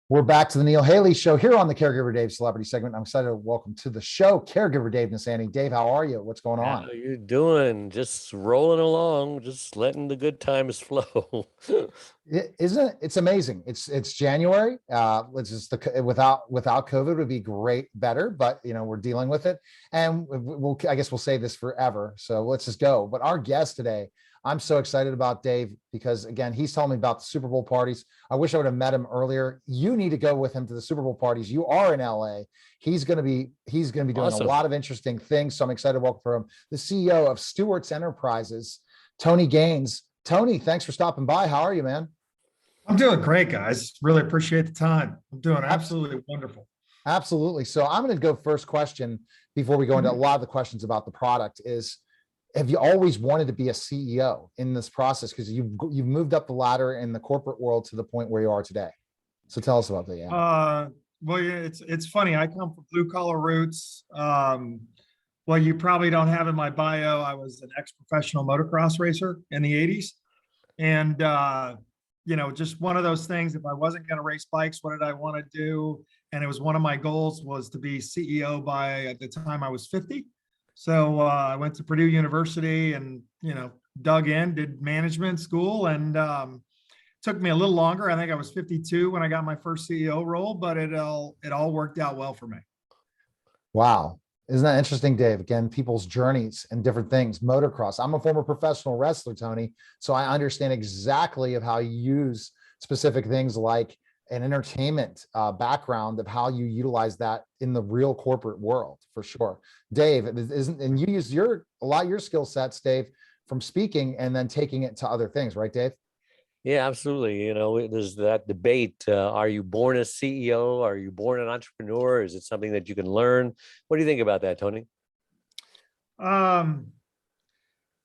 We're back to the Neill Haley Show here on the Caregiver Dave Celebrity segment. I'm excited to welcome to the show Caregiver Dave Nasani. Dave, how are you? What's going on? How you doing? Just rolling along, just letting the good times flow. Isn't it? It's amazing. It's January. Let's just without COVID would be great, better, but we're dealing with it, and I guess we'll say this forever. So let's just go. But our guest today, I'm so excited about Dave because again, he's telling me about the Super Bowl parties. I wish I would have met him earlier. You need to go with him to the Super Bowl parties. You are in LA. He's going to be doing Awesome. a lot of interesting things. So I'm excited to welcome for him the CEO of Stewart's Enterprises, Tony Gaines. Tony, thanks for stopping by. How are you, man? I'm doing great, guys. Really appreciate the time. I'm doing absolutely wonderful. Absolutely. So I'm going to go first question before we go into a lot of the questions about the product is, have you always wanted to be a CEO in this process? Because you've moved up the ladder in the corporate world to the point where you are today. So tell us about that. Yeah. Well, yeah, it's funny. I come from blue collar roots. Well, you probably don't have in my bio, I was an ex-professional motocross racer in the 80s. And, just one of those things, if I wasn't going to race bikes, what did I want to do? And it was one of my goals was to be CEO by at the time I was 50. So I went to Purdue University and, dug in, did management school, and took me a little longer. I think I was 52 when I got my first CEO role, but it all worked out well for me. Wow. Isn't that interesting, Dave? Again, people's journeys and different things. Motocross. I'm a former professional wrestler, Tony, so I understand exactly of how you use specific things like an entertainment background of how you utilize that in the real corporate world, for sure. Dave, and you use a lot of your skill sets, Dave, from speaking and then taking it to other things, right, Dave? Yeah, absolutely. There's that debate. Are you born a CEO? Are you born an entrepreneur? Is it something that you can learn? What do you think about that, Tony?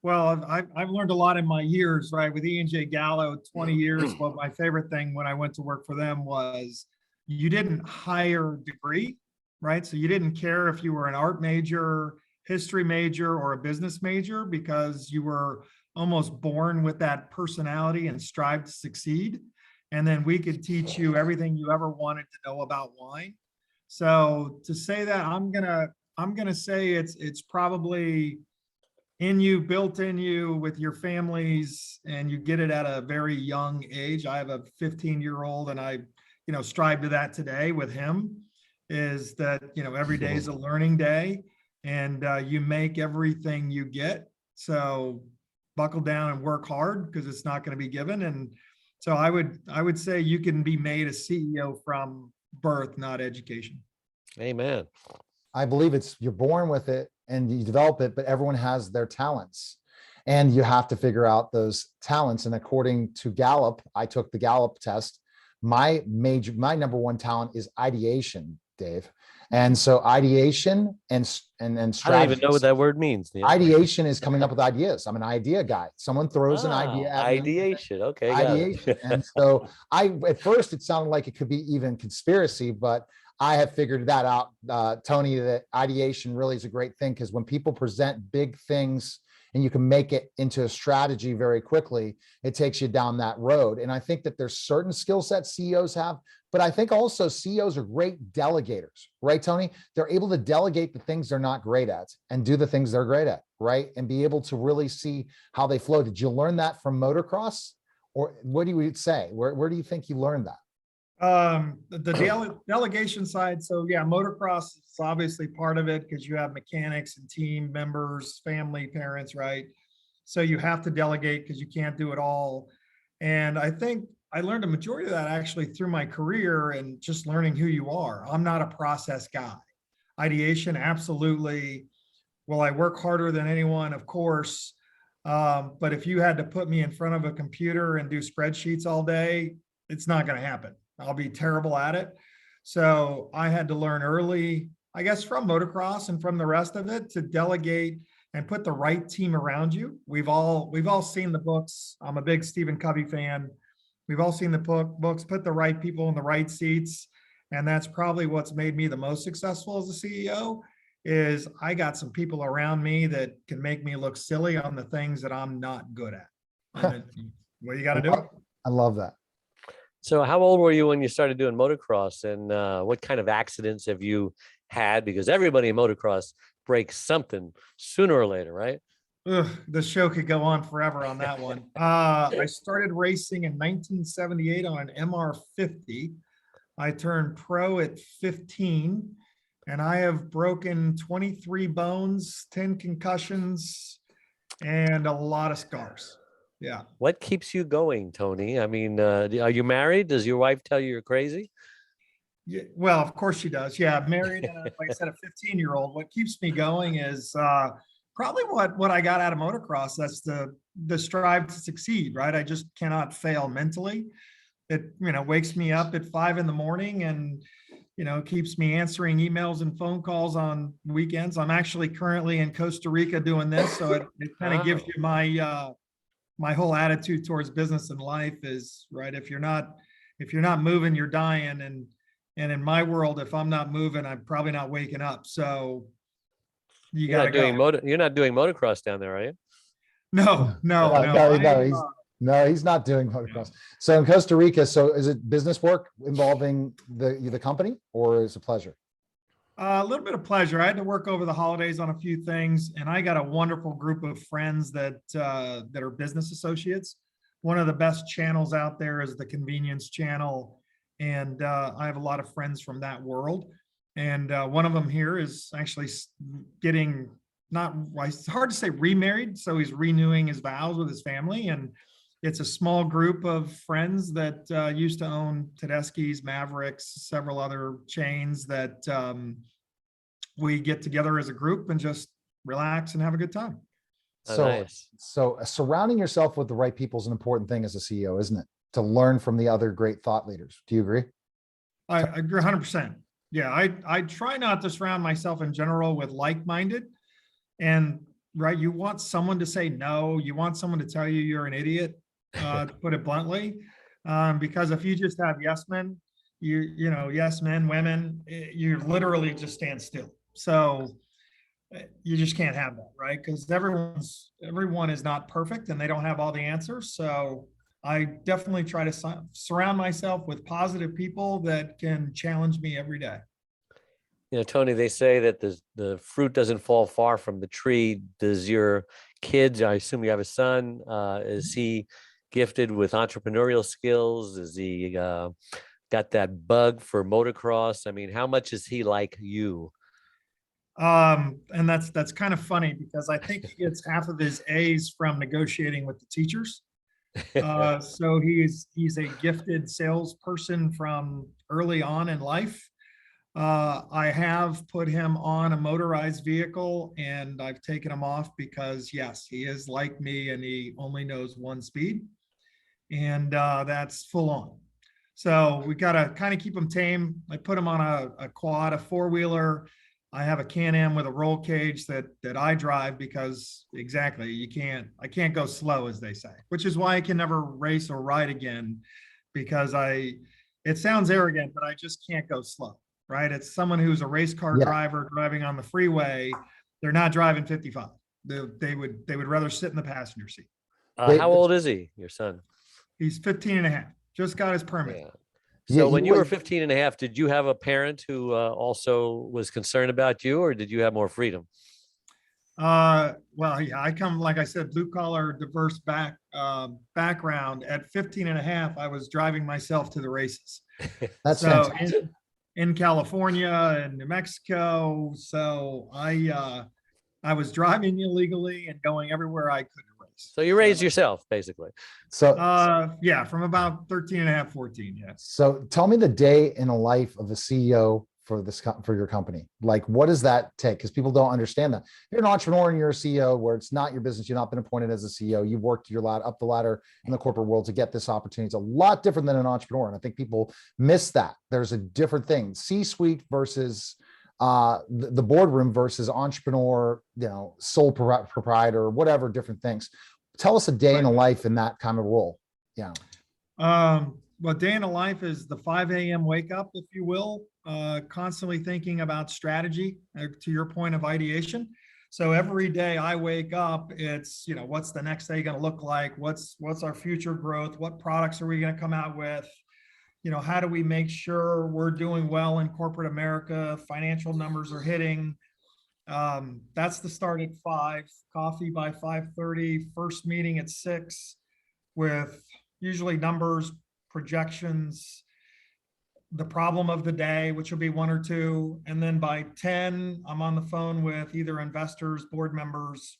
Well, I've learned a lot in my years, right? With E&J Gallo, 20 years. Well, my favorite thing when I went to work for them was you didn't hire a degree, right? So you didn't care if you were an art major, history major, or a business major because you were almost born with that personality and strive to succeed. And then we could teach you everything you ever wanted to know about wine. So to say that, I'm gonna say it's probably in you, built in you with your families, and you get it at a very young age. I have a 15-year-old and I, strive to that today with him is that, every day is a learning day and you make everything you get. So buckle down and work hard because it's not going to be given. And so I would say you can be made a CEO from birth, not education. Amen. I believe you're born with it and you develop it, but everyone has their talents and you have to figure out those talents. And according to Gallup, I took the Gallup test. My number one talent is ideation, Dave. And so ideation and strategy. I don't even know what that word means. Neil. Ideation is coming up with ideas. I'm an idea guy. Someone throws an idea at me. Ideation. Okay. Ideation. And so at first it sounded like it could be even conspiracy, but I have figured that out, Tony, that ideation really is a great thing because when people present big things and you can make it into a strategy very quickly, it takes you down that road. And I think that there's certain skill sets CEOs have, but I think also CEOs are great delegators, right, Tony? They're able to delegate the things they're not great at and do the things they're great at, right? And be able to really see how they flow. Did you learn that from motocross? Or what do you say? Where do you think you learned that? The delegation side. So yeah, motocross is obviously part of it because you have mechanics and team members, family, parents, right? So you have to delegate because you can't do it all. And I think I learned a majority of that actually through my career and just learning who you are. I'm not a process guy. Ideation, absolutely. Will I work harder than anyone? Of course. But if you had to put me in front of a computer and do spreadsheets all day, it's not going to happen. I'll be terrible at it. So I had to learn early, I guess, from motocross and from the rest of it to delegate and put the right team around you. We've all seen the books. I'm a big Stephen Covey fan. We've all seen the books, put the right people in the right seats. And that's probably what's made me the most successful as a CEO is I got some people around me that can make me look silly on the things that I'm not good at. And then, well, you got to do it. I love that. So how old were you when you started doing motocross, and what kind of accidents have you had? Because everybody in motocross breaks something sooner or later, right? Ugh, the show could go on forever on that one. I started racing in 1978 on an MR50. I turned pro at 15, and I have broken 23 bones, 10 concussions, and a lot of scars. Yeah. What keeps you going, Tony? I mean, are you married? Does your wife tell you you're crazy? Yeah, well, of course she does. Yeah, I'm married, and like I said, a 15-year-old. What keeps me going is probably what I got out of motocross. That's the strive to succeed, right? I just cannot fail mentally. It wakes me up at 5 a.m. and keeps me answering emails and phone calls on weekends. I'm actually currently in Costa Rica doing this, so it kind of gives Oh, you my whole attitude towards business and life is right. If you're not moving, you're dying. And in my world, if I'm not moving, I'm probably not waking up. So you you're got to not go. doing you're not doing motocross down there, are you? No, no, No, no. no, no, he's not doing motocross. So in Costa Rica, so is it business work involving the company, or is it pleasure? A little bit of pleasure. I had to work over the holidays on a few things, and I got a wonderful group of friends that are business associates. One of the best channels out there is the convenience channel, and I have a lot of friends from that world. And one of them here is actually getting not, well, it's hard to say remarried, so he's renewing his vows with his family, and it's a small group of friends that used to own Tedeschi's, Mavericks, several other chains that we get together as a group and just relax and have a good time. Oh, So, nice. surrounding yourself with the right people is an important thing as a CEO, isn't it? To learn from the other great thought leaders. Do you agree? I agree 100%. Yeah, I try not to surround myself in general with like-minded. And right, you want someone to say no. You want someone to tell you you're an idiot, to put it bluntly. Because if you just have yes men, yes men, women, you literally just stand still. So you just can't have that, right? Because everyone is not perfect and they don't have all the answers. So I definitely try to surround myself with positive people that can challenge me every day. Tony, they say that the fruit doesn't fall far from the tree. Does your kids, I assume you have a son, is he gifted with entrepreneurial skills? Is he got that bug for motocross? I mean, how much is he like you? And that's kind of funny because I think he gets half of his A's from negotiating with the teachers. So he's a gifted salesperson from early on in life. I have put him on a motorized vehicle and I've taken him off because yes, he is like me and he only knows one speed, and that's full on. So we got to kind of keep him tame. I put him on a quad, a four-wheeler. I have a Can-Am with a roll cage that I drive because exactly I can't go slow, as they say, which is why I can never race or ride again, because it sounds arrogant, but I just can't go slow, right? It's someone who's a race car Yeah. driver driving on the freeway. They're not driving 55. They would rather sit in the passenger seat. How old is he, your son? He's 15 and a half, just got his permit. Yeah. Yeah, So when you were wait, 15 and a half, did you have a parent who also was concerned about you, or did you have more freedom? Well, yeah, I come, like I said, blue collar, diverse background. At 15 and a half, I was driving myself to the races. that's So fantastic. in California and New Mexico. So I was driving illegally and going everywhere I could to race. So you raised yourself, basically. So, Yeah, from about 13 and a half, 14. Yes. so tell me the day in a life of a CEO for your company. Like, what does that take? Because people don't understand that. You're an entrepreneur and you're a CEO where it's not your business. You've not been appointed as a CEO. You've worked your ladder up the ladder in the corporate world to get this opportunity. It's a lot different than an entrepreneur. And I think people miss that. There's a different thing. C-suite versus the boardroom versus entrepreneur, sole proprietor, whatever, different things. Tell us a day in a life in that kind of role. Yeah. Well, day in a life is the 5 a.m. wake up, if you will, constantly thinking about strategy, to your point of ideation. So every day I wake up, it's, what's the next day going to look like? What's our future growth? What products are we going to come out with? how do we make sure we're doing well in corporate America? Financial numbers are hitting. That's the start at 5, coffee by 5:30, first meeting at 6 with usually numbers, projections, the problem of the day, which will be 1 or 2. And then by 10, I'm on the phone with either investors, board members,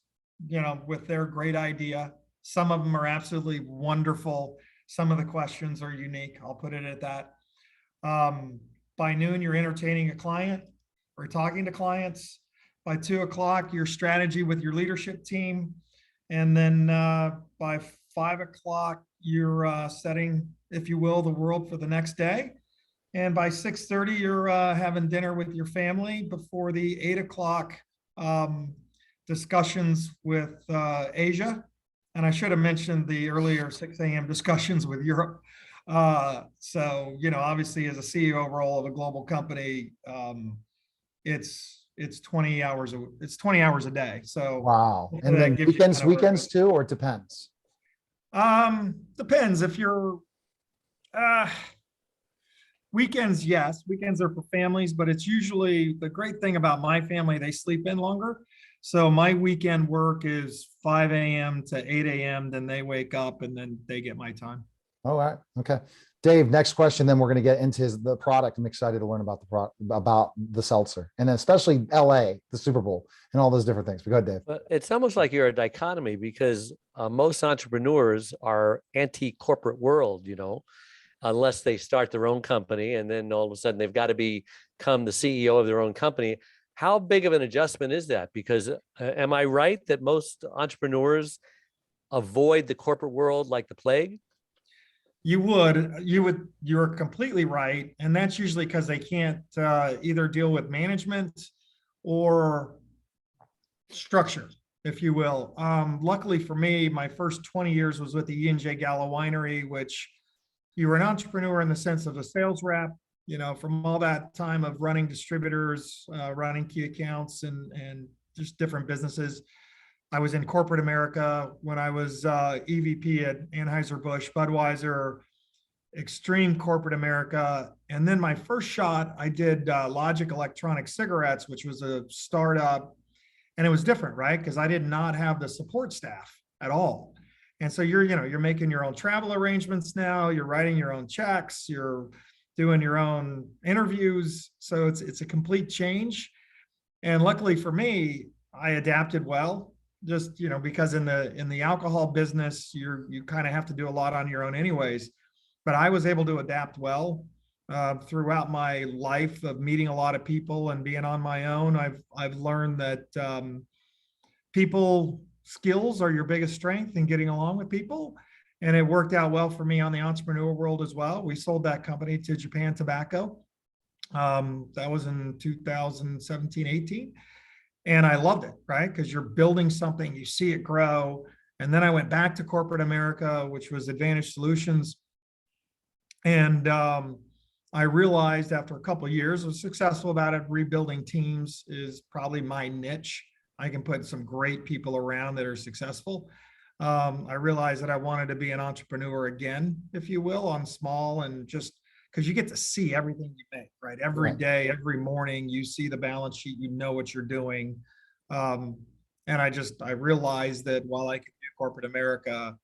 with their great idea. Some of them are absolutely wonderful. Some of the questions are unique. I'll put it at that. By noon, you're entertaining a client or talking to clients. By 2 o'clock, your strategy with your leadership team. And then by 5 o'clock, you're setting, if you will, the world for the next day. And by 6:30, you're having dinner with your family before the 8 o'clock discussions with Asia. And I should have mentioned the earlier 6 a.m. discussions with Europe. So, obviously as a CEO role of a global company, it's 20 hours, it's 20 hours a day. So Wow. And that then gives you weekends, kind of a- weekends too, or it depends? Depends if you're, weekends, yes, weekends are for families, but it's usually the great thing about my family, they sleep in longer. So my weekend work is 5 a.m. to 8 a.m. Then they wake up and then they get my time. All right. Okay. Dave, next question. Then we're going to get into the product. I'm excited to learn about about the seltzer, and then especially LA, the Super Bowl, and all those different things. But go ahead, Dave. But it's almost like you're a dichotomy because most entrepreneurs are anti-corporate world, unless they start their own company and then all of a sudden they've got to become the CEO of their own company. How big of an adjustment is that? Because am I right that most entrepreneurs avoid the corporate world like the plague? You're completely right. And that's usually because they can't either deal with management or structure, if you will. Luckily for me, my first 20 years was with the E&J Gallo Winery, which you were an entrepreneur in the sense of a sales rep, from all that time of running distributors, running key accounts and just different businesses. I was in corporate America when I was EVP at Anheuser-Busch, Budweiser, extreme corporate America. And then my first shot, I did Logic Electronic Cigarettes, which was a startup. And it was different, right? Because I did not have the support staff at all. And so you're making your own travel arrangements now, you're writing your own checks, you're doing your own interviews. So it's a complete change. And luckily for me, I adapted well. Just because in the alcohol business, you kind of have to do a lot on your own anyways. But I was able to adapt well throughout my life of meeting a lot of people and being on my own. I've learned that people skills are your biggest strength in getting along with people, and it worked out well for me on the entrepreneurial world as well. We sold that company to Japan Tobacco. That was in 2017, 18. And I loved it, right? Because you're building something, you see it grow. And then I went back to corporate America, which was Advantage Solutions. And I realized after a couple of years, I was successful about it. Rebuilding teams is probably my niche. I can put some great people around that are successful. I realized that I wanted to be an entrepreneur again, if you will, on small and just because you get to see everything you make, right? Every day, every morning, you see the balance sheet, you know what you're doing. And I realized that while I could do corporate America,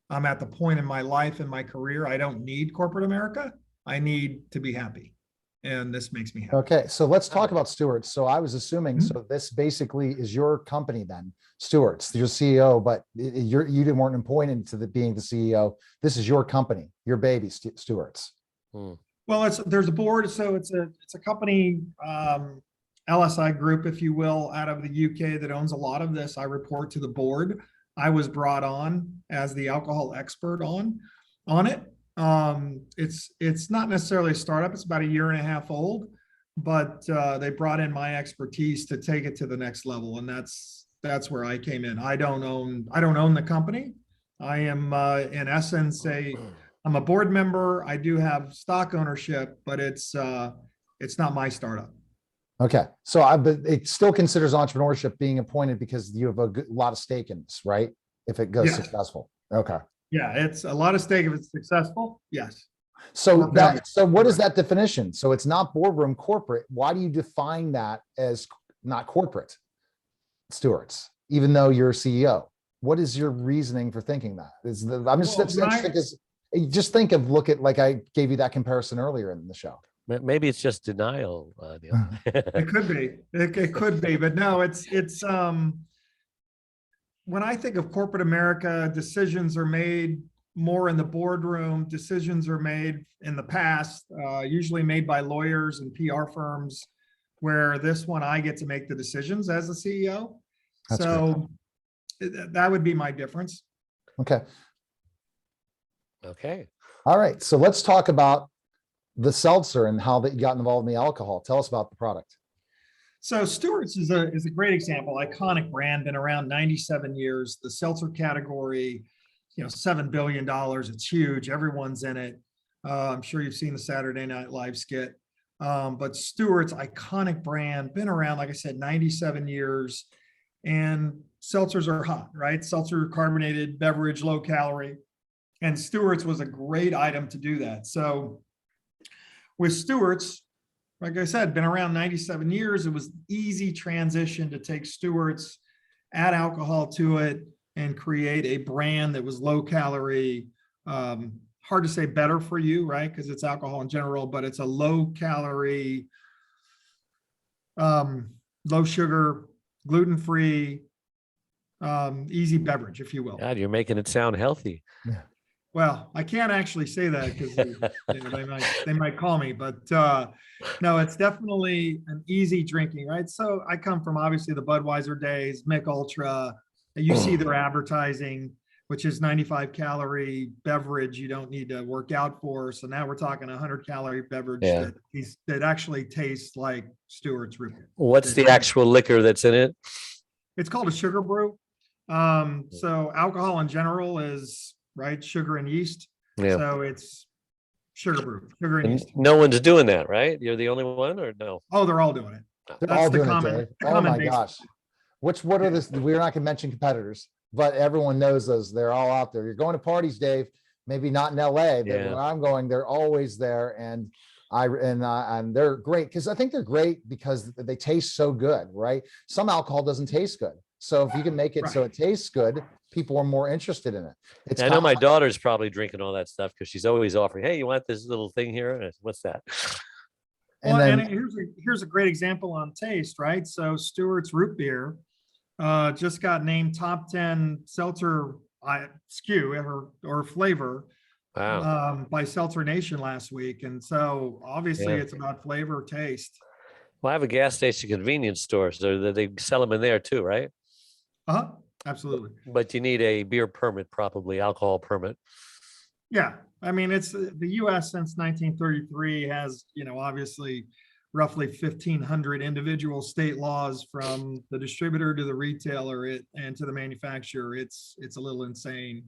I'm at the point in my life and my career, I don't need corporate America. I need to be happy. And this makes me happy. Okay. So let's talk about Stewart. So I was assuming, so this basically is your company then, Stewart's, your CEO, but you weren't appointed to being the CEO. This is your company, your baby, Stewart's. Well, there's a board, so it's a company, LSI group, if you will, out of the UK that owns a lot of this. I report to the board. I was brought on as the alcohol expert on it. It's not necessarily a startup. It's about 1.5 years old, but they brought in my expertise to take it to the next level, and that's where I came in. I don't own the company. I am in essence I'm a board member. I do have stock ownership, but it's not my startup. Okay. So but it still considers entrepreneurship being appointed because you have a lot of stake in this, right? If it goes successful. Okay. Yeah, it's a lot of stake if it's successful. Yes. So value. that, so what is that definition? So it's not boardroom corporate. Why do you define that as not corporate stewards, even though you're a CEO? What is your reasoning for thinking that? I'm just, Well, it's interesting because just think of, look at, like I gave you that comparison earlier in the show. Maybe it's just denial, Neill. It could be, it could be, but no, it's, when I think of corporate America, decisions are made more in the boardroom. Decisions are made in the past, usually made by lawyers and PR firms, where this one, I get to make the decisions as the CEO. That's So that would be my difference. Okay. Okay. All right. So let's talk about the seltzer and how that you got involved in the alcohol. Tell us about the product. So Stewart's is a great example, iconic brand, been around 97 years. The seltzer category, $7 billion. It's huge. Everyone's in it. I'm sure you've seen the Saturday Night Live skit. But Stewart's iconic brand, been around, like I said, 97 years. And seltzers are hot, right? Seltzer, carbonated beverage, low calorie. And Stewart's was a great item to do that. So with Stewart's, like I said, been around 97 years. It was easy transition to take Stewart's, add alcohol to it, and create a brand that was low calorie, hard to say better for you, right? Because it's alcohol in general, but it's a low calorie, low sugar, gluten-free, easy beverage, if you will. God, you're making it sound healthy. Well, I can't actually say that because they might call me, but no, it's definitely an easy drinking, right? So I come from obviously the Budweiser days, Mick Ultra. You see their advertising, which is 95 calorie beverage you don't need to work out for. So now we're talking 100 calorie beverage that actually tastes like Stewart's root beer. What's the actual liquor that's in it? It's called a sugar brew. So alcohol in general is, right, sugar and yeast. Yeah. So it's sugar brew, sugar and yeast. No one's doing that, right? You're the only one, or no? Oh, they're all doing it. They're all doing it, Dave. Oh my gosh. What are this? We're not gonna mention competitors, but everyone knows those. They're all out there. You're going to parties, Dave. Maybe not in LA, but when I'm going, they're always there. And they're great because I think they're great because they taste so good, right? Some alcohol doesn't taste good. So if you can make it so it tastes good, people are more interested in it. I know my daughter's probably drinking all that stuff because she's always offering, hey, you want this little thing here? What's that? And here's a great example on taste, right? So Stewart's root beer just got named top 10 seltzer SKU or flavor by Seltzer Nation last week. And so obviously it's about flavor, taste. Well, I have a gas station convenience store, so they sell them in there too, right? Absolutely. But you need a beer permit, probably alcohol permit. Yeah. I mean, it's the US since 1933 has, obviously roughly 1,500 individual state laws from the distributor to the retailer and to the manufacturer. It's a little insane,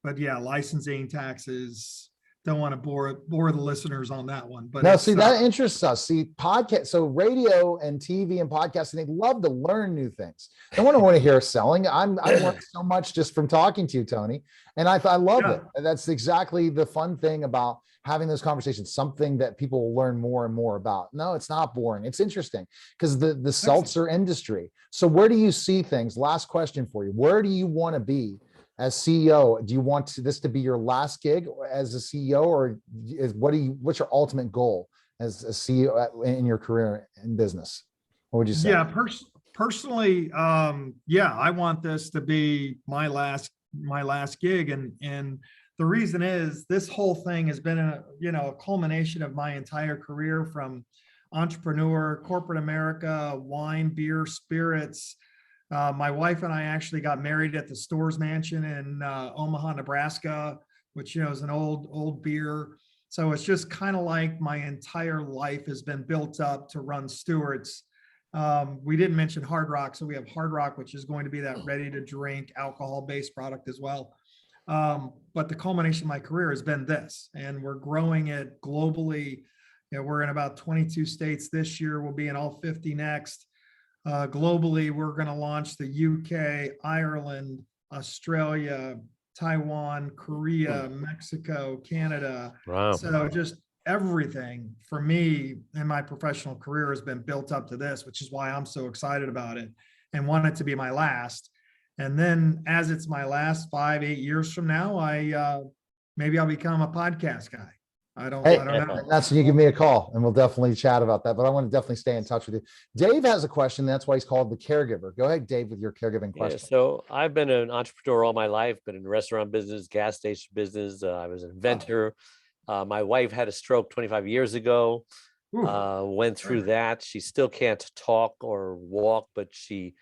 but yeah, licensing, taxes. Don't want to bore the listeners on that one, but no, see, that interests us. See, podcast, so radio and TV and podcasting, they love to learn new things. They want to hear selling. I learned so much just from talking to you, Tony, and I love it. That's exactly the fun thing about having those conversations, something that people will learn more and more about. No, it's not boring. It's interesting because the seltzer industry. So where do you see things? Last question for you. Where do you want to be as CEO? Do you want this to be your last gig as a CEO, or what's your ultimate goal as a CEO in your career in business? What would you say? Yeah, personally, I want this to be my last gig, and the reason is this whole thing has been a culmination of my entire career, from entrepreneur, corporate America, wine, beer, spirits. My wife and I actually got married at the Stores Mansion in Omaha, Nebraska, which is an old beer. So it's just kind of like my entire life has been built up to run Stewart's. We didn't mention Hard Rock, so we have Hard Rock, which is going to be that ready to drink alcohol-based product as well. But the culmination of my career has been this, and we're growing it globally. We're in about 22 states this year. We'll be in all 50 next. Globally, we're going to launch the UK, Ireland, Australia, Taiwan, Korea, Mexico, Canada. Wow. So just everything for me in my professional career has been built up to this, which is why I'm so excited about it and want it to be my last. And then as it's my last 5-8 years from now, maybe I'll become a podcast guy. I don't know. That's when you give me a call and we'll definitely chat about that. But I want to definitely stay in touch with you. Dave has a question. That's why he's called the caregiver. Go ahead, Dave, with your caregiving question. So I've been an entrepreneur all my life, been in restaurant business, gas station business. I was an inventor. My wife had a stroke 25 years ago, went through that. She still can't talk or walk, but she,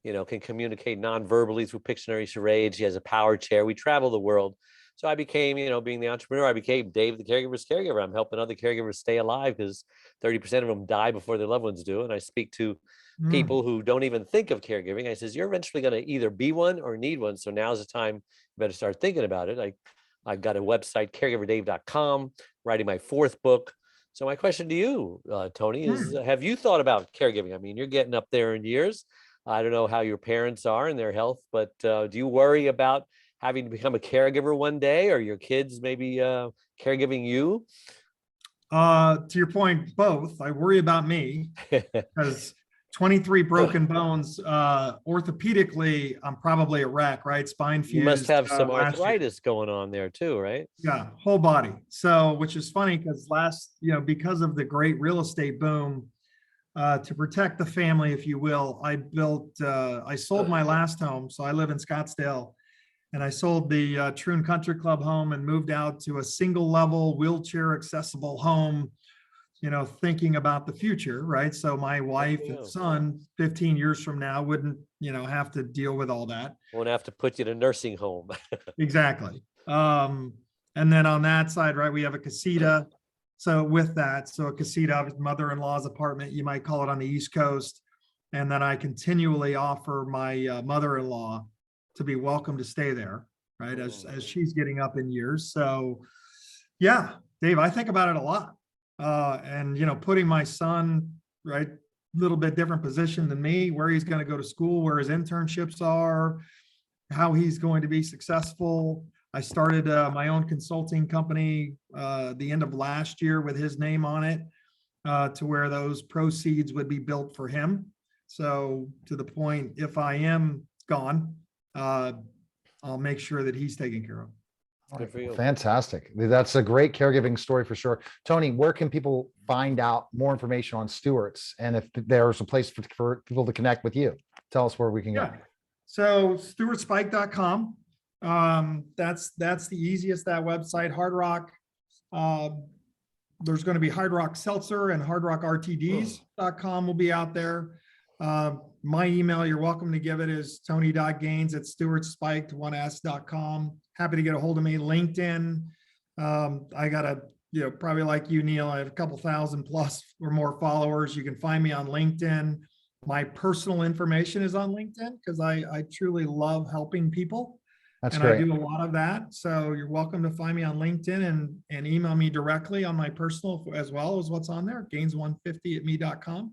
can communicate non-verbally through Pictionary charades. She has a power chair. We travel the world. So I became, being the entrepreneur, I became Dave, the caregiver's caregiver. I'm helping other caregivers stay alive because 30% of them die before their loved ones do. And I speak to people who don't even think of caregiving. I says, you're eventually going to either be one or need one. So now's the time you better start thinking about it. I've got a website, caregiverdave.com, writing my 4th book. So my question to you, Tony, is have you thought about caregiving? I mean, you're getting up there in years. I don't know how your parents are and their health, but do you worry about having to become a caregiver one day, or your kids maybe caregiving you? To your point, both. I worry about me because 23 broken bones. Orthopedically, I'm probably a wreck, right? Spine fused. You must have some arthritis going on there too, right? Yeah, whole body. So, which is funny because because of the great real estate boom, to protect the family, if you will, I sold my last home. So I live in Scottsdale. And I sold the Troon Country Club home and moved out to a single level wheelchair accessible home, thinking about the future, right? So my wife and son 15 years from now wouldn't, have to deal with all that. Won't have to put you in a nursing home. Exactly. And then on that side, right, we have a casita. So with that, a casita, mother-in-law's apartment, you might call it, on the East Coast. And then I continually offer my mother-in-law to be welcome to stay there, right? As she's getting up in years. So yeah, Dave, I think about it a lot. And putting my son, right, a little bit different position than me, where he's going to go to school, where his internships are, how he's going to be successful. I started my own consulting company the end of last year with his name on it, to where those proceeds would be built for him. So to the point, if I am gone, I'll make sure that he's taken care of. Good for you. Fantastic. That's a great caregiving story for sure. Tony, where can people find out more information on Stewart's, and if there's a place for people to connect with you? Tell us where we can go. So stewartspike.com. That's the easiest, that website. Hard Rock. There's going to be Hard Rock Seltzer and hardrockrtds.com will be out there. My email, you're welcome to give it, is tony.gaines@stewartspike1s.com. Happy to get a hold of me. LinkedIn. I got probably like you, Neill, I have a couple thousand plus or more followers. You can find me on LinkedIn. My personal information is on LinkedIn because I truly love helping people. That's and great. I do a lot of that. So you're welcome to find me on LinkedIn and email me directly on my personal as well as what's on there, gaines150@me.com.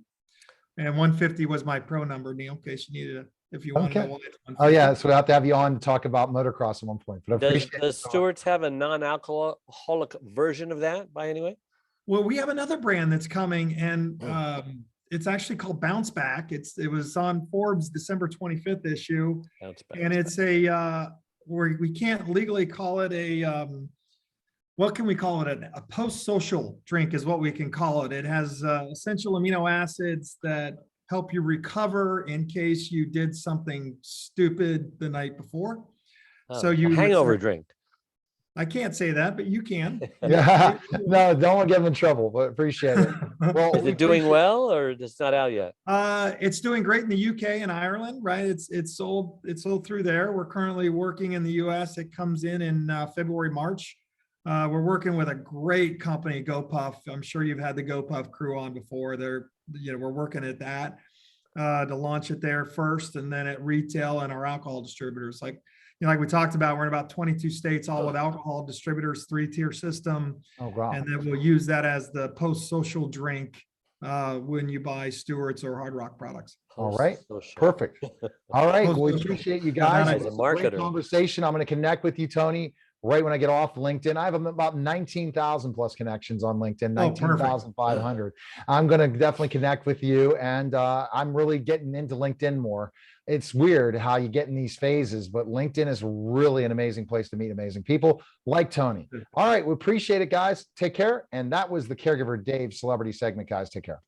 And 150 was my pro number, Neill, in case you needed it, if you want to know why it's 150. Oh yeah, so we'll have to have you on to talk about motocross at one point. But does Stewart's have a non-alcoholic version of that by any way? Well, we have another brand that's coming, and it's actually called Bounce Back. It was on Forbes December 25th issue, and it's we can't legally call it a what can we call it? A post-social drink is what we can call it. It has essential amino acids that help you recover in case you did something stupid the night before. So you hangover drink. I can't say that, but you can. Yeah, no, don't want to get them in trouble, but appreciate it. Well, is it doing well, or it's not out yet? It's doing great in the UK and Ireland, right? It's sold through there. We're currently working in the US. It comes in February, March. We're working with a great company, GoPuff. I'm sure you've had the GoPuff crew on before. We're working at that to launch it there first, and then at retail and our alcohol distributors. Like we talked about, we're in about 22 states, all with alcohol distributors, 3-tier system. Oh, wow. And then we'll use that as the post-social drink when you buy Stewart's or Hard Rock products. All right. So sharp. Perfect. All right. Post Well, we social. appreciate you guys. As a It's great marketer. conversation. I'm going to connect with you, Tony, right when I get off LinkedIn. I have about 19,000 plus connections on LinkedIn, Oh, perfect. 19,500. I'm going to definitely connect with you. And I'm really getting into LinkedIn more. It's weird how you get in these phases, but LinkedIn is really an amazing place to meet amazing people like Tony. All right. We appreciate it, guys. Take care. And that was the Caregiver Dave celebrity segment, guys. Take care.